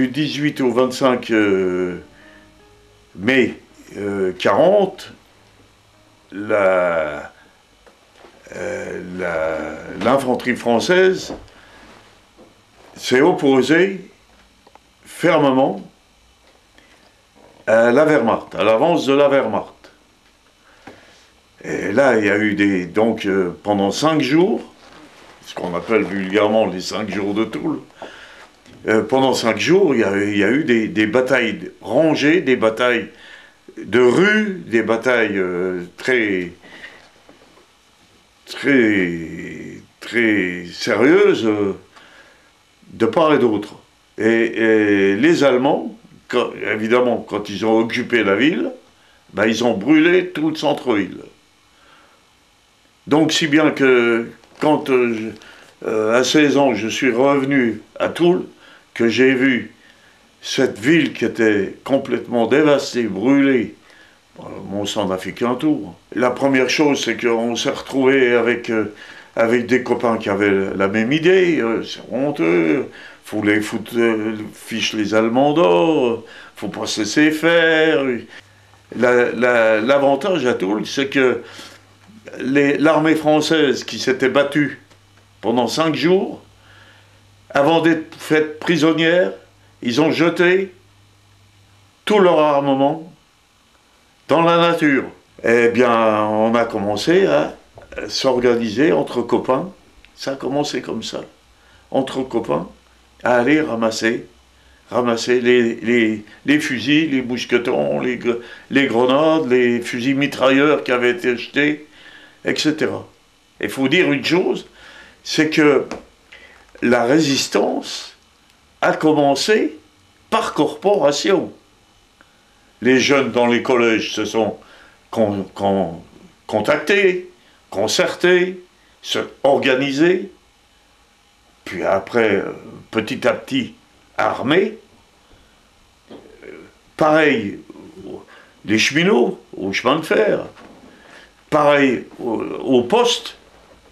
du 18 au 25 mai 40, l'infanterie française s'est opposée fermement à la Wehrmacht, à l'avance de la Wehrmacht. Et là, il y a eu donc pendant 5 jours, ce qu'on appelle vulgairement les 5 jours de Toul, pendant 5 jours, il y a eu des batailles rangées, des batailles de rue, des batailles très sérieuses de part et d'autre. Et les Allemands, évidemment, quand ils ont occupé la ville, ben, ils ont brûlé tout le centre-ville. Donc si bien que quand à 16 ans je suis revenu à Toul, que j'ai vu cette ville qui était complètement dévastée, brûlée, on s'en a fait qu'un tour. La première chose, c'est qu'on s'est retrouvé avec des copains qui avaient la même idée, c'est honteux, faut les foutre, fiche les Allemands d'or, faut pas se laisser faire. L'avantage à Toul, c'est que l'armée française qui s'était battue pendant 5 jours, avant d'être faite prisonnière, ils ont jeté tout leur armement dans la nature. Eh bien, on a commencé à s'organiser entre copains, ça a commencé comme ça, entre copains, à aller ramasser les fusils, les mousquetons, les grenades, les fusils mitrailleurs qui avaient été jetés, etc. Il faut dire une chose, c'est que la résistance a commencé par corporation. Les jeunes dans les collèges se sont contactés, concertés, organisés, puis après, petit à petit, armés. Pareil, les cheminots, au chemin de fer, pareil au poste,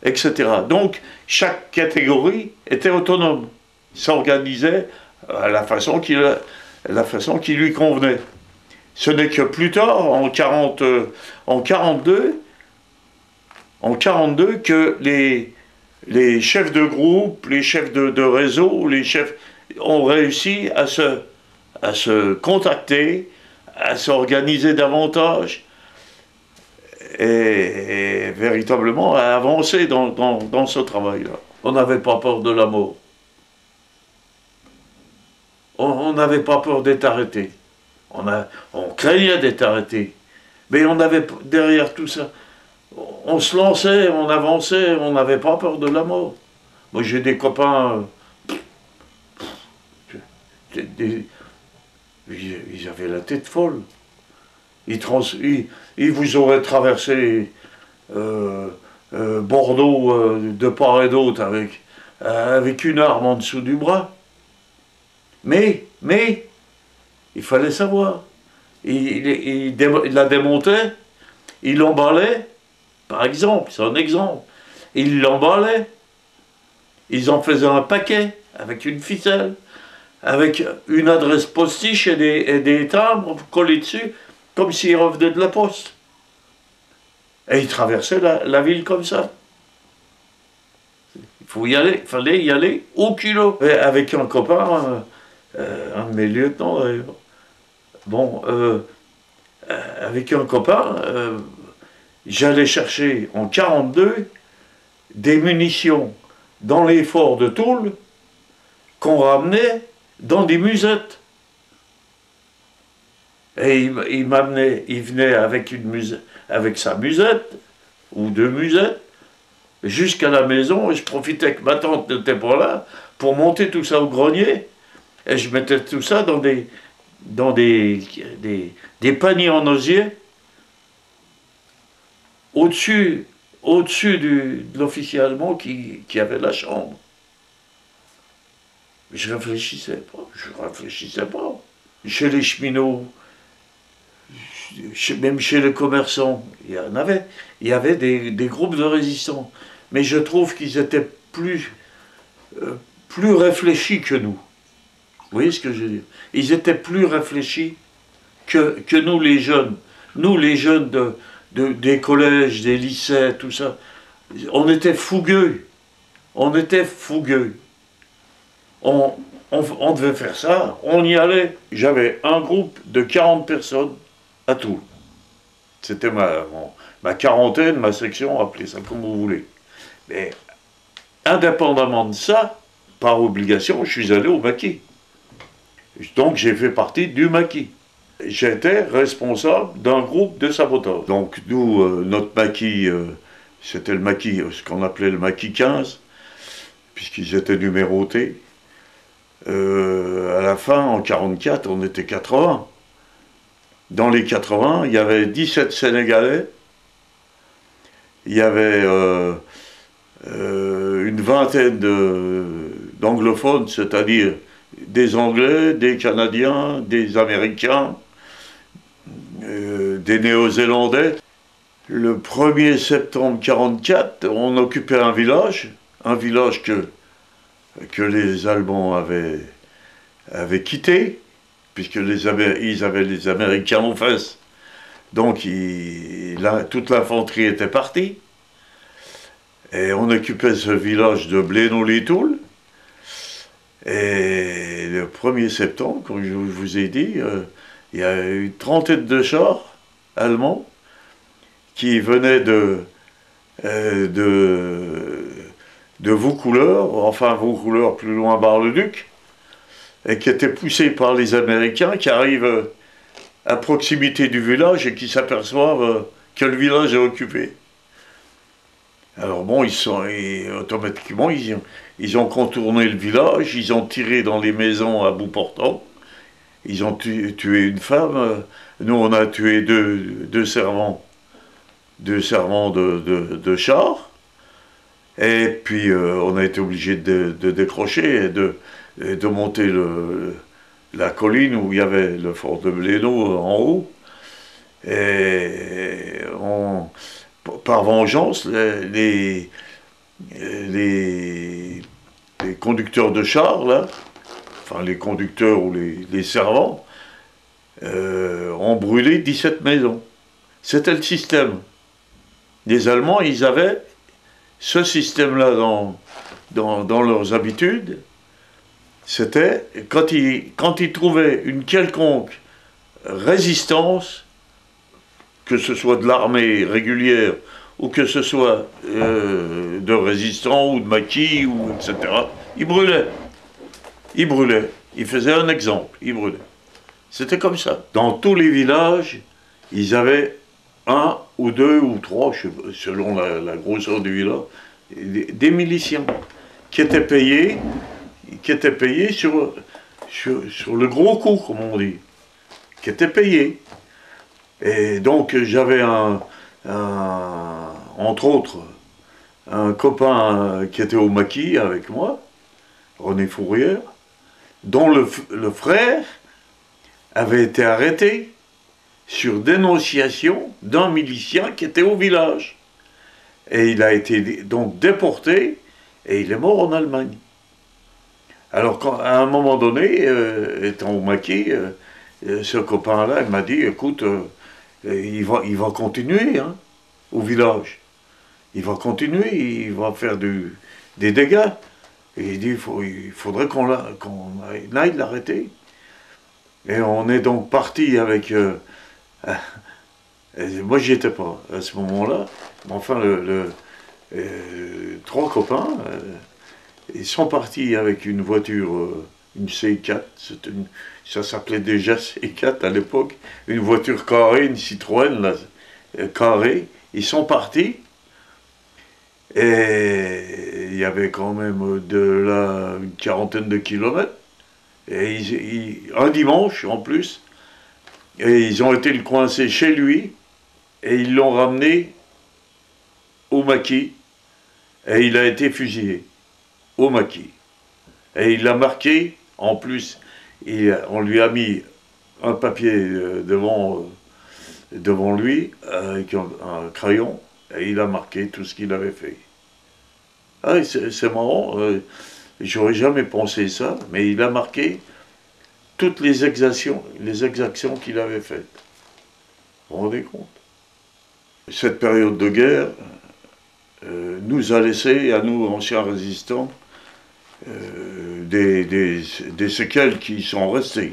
etc. Donc, chaque catégorie était autonome, s'organisait à la façon qui lui convenait. Ce n'est que plus tard, en 42, que les chefs de groupe, les chefs de réseau, les chefs ont réussi à se contacter, à s'organiser davantage, et véritablement à avancer dans ce travail-là. On n'avait pas peur de la mort. On n'avait pas peur d'être arrêté. On craignait d'être arrêté. Mais on avait, derrière tout ça, on se lançait, on avançait, on n'avait pas peur de la mort. Moi j'ai des copains, ils avaient la tête folle. Ils vous auraient traversé Bordeaux de part et d'autre avec une arme en dessous du bras. Mais, il fallait savoir. Il la démontait, il l'emballait, par exemple, c'est un exemple. Il l'emballait, ils en faisaient un paquet avec une ficelle, avec une adresse postiche et des timbres collés dessus, comme s'ils revenaient de la poste. Et ils traversaient la ville comme ça. Il fallait y aller au culot. Et avec un copain, un de mes lieutenants d'ailleurs. Bon, avec un copain, j'allais chercher en 42 des munitions dans les forts de Toul qu'on ramenait dans des musettes. Et il venait avec sa musette, ou 2 musettes, jusqu'à la maison, et je profitais que ma tante n'était pas là, pour monter tout ça au grenier, et je mettais tout ça dans des paniers en osier, au-dessus de l'officier allemand qui avait la chambre. Je réfléchissais pas. Chez les cheminots, même chez les commerçants, il y avait des groupes de résistants. Mais je trouve qu'ils étaient plus réfléchis que nous. Vous voyez ce que je veux dire? Ils étaient plus réfléchis que nous les jeunes. Nous les jeunes des collèges, des lycées, tout ça. On était fougueux. On était fougueux. On devait faire ça, on y allait. J'avais un groupe de 40 personnes à Toul. C'était ma quarantaine, ma section, appelez ça comme vous voulez. Mais indépendamment de ça, par obligation, je suis allé au maquis. Donc j'ai fait partie du maquis. J'étais responsable d'un groupe de sabotage. Donc nous, notre maquis, c'était le maquis, ce qu'on appelait le maquis 15, puisqu'ils étaient numérotés. À la fin, en 1944, on était 80. Dans les 80, il y avait 17 Sénégalais, il y avait une vingtaine d'anglophones, c'est-à-dire des Anglais, des Canadiens, des Américains, des Néo-Zélandais. Le 1er septembre 1944, on occupait un village que les Allemands avaient quitté, puisque ils avaient les Américains en face. Donc toute l'infanterie était partie. Et on occupait ce village de Blénod-les-Toules. Et le 1er septembre, comme je vous ai dit, il y a eu une trentaine de chars allemands qui venaient de Vaucouleurs, enfin Vaucouleurs plus loin Bar-le-Duc, et qui étaient poussés par les Américains qui arrivent à proximité du village et qui s'aperçoivent que le village est occupé. Alors bon, automatiquement, ils ont contourné le village, ils ont tiré dans les maisons à bout portant, ils ont tué une femme, nous on a tué deux servants de char, et puis on a été obligé de décrocher et de monter la colline où il y avait le fort de Blénod en haut, et par vengeance, les conducteurs de chars, là, enfin les conducteurs ou les servants, ont brûlé 17 maisons. C'était le système. Les Allemands, ils avaient ce système-là dans leurs habitudes. C'était quand ils trouvaient une quelconque résistance, que ce soit de l'armée régulière ou que ce soit de résistants ou de maquis, etc., ils brûlaient. Ils brûlaient. Ils faisaient un exemple. Ils brûlaient. C'était comme ça. Dans tous les villages, ils avaient un ou deux ou trois, selon la grosseur du village, des miliciens qui étaient payés sur le gros coup, comme on dit, qui étaient payés. Et donc j'avais entre autres, un copain qui était au maquis avec moi, René Fourrière, dont le frère avait été arrêté sur dénonciation d'un milicien qui était au village. Et il a été donc déporté et il est mort en Allemagne. Alors à un moment donné, étant au maquis, ce copain-là, il m'a dit, écoute, il va continuer hein, au village. Il va continuer, il va faire des dégâts. Et il dit, il faudrait qu'on aille l'arrêter. Et on est donc parti avec... moi, j'y étais pas à ce moment-là. Mais enfin, trois copains, ils sont partis avec une voiture, une C4. Ça s'appelait déjà C4 à l'époque. Une voiture carrée, une Citroën là, carrée. Ils sont partis. Et il y avait quand même une quarantaine de kilomètres. Et un dimanche en plus. Et ils ont été le coincer chez lui. Et ils l'ont ramené au maquis. Et il a été fusillé au maquis. Et il l'a marqué, en plus, on lui a mis un papier devant lui, avec un crayon, et il a marqué tout ce qu'il avait fait. Ah, c'est marrant, j'aurais jamais pensé ça, mais il a marqué toutes les exactions qu'il avait faites. Vous vous rendez compte? Cette période de guerre nous a laissé, à nous anciens résistants, des séquelles qui sont restées.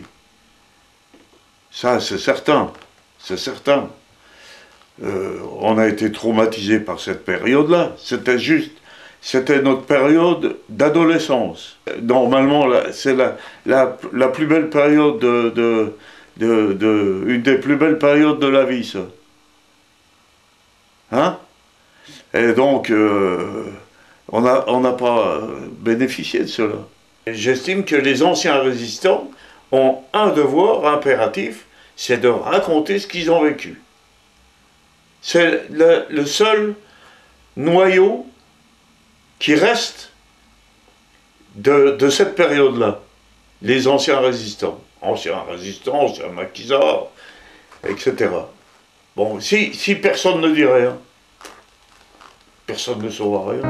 Ça, c'est certain. C'est certain. On a été traumatisés par cette période-là. C'était notre période d'adolescence. Normalement, c'est la plus belle période une des plus belles périodes de la vie, ça. Hein? Et donc, on n'a pas bénéficié de cela. J'estime que les anciens résistants ont un devoir impératif, c'est de raconter ce qu'ils ont vécu. C'est le seul noyau qui reste de cette période-là. Les anciens résistants, anciens maquisards, etc. Bon, si personne ne dit rien, personne ne saura rien.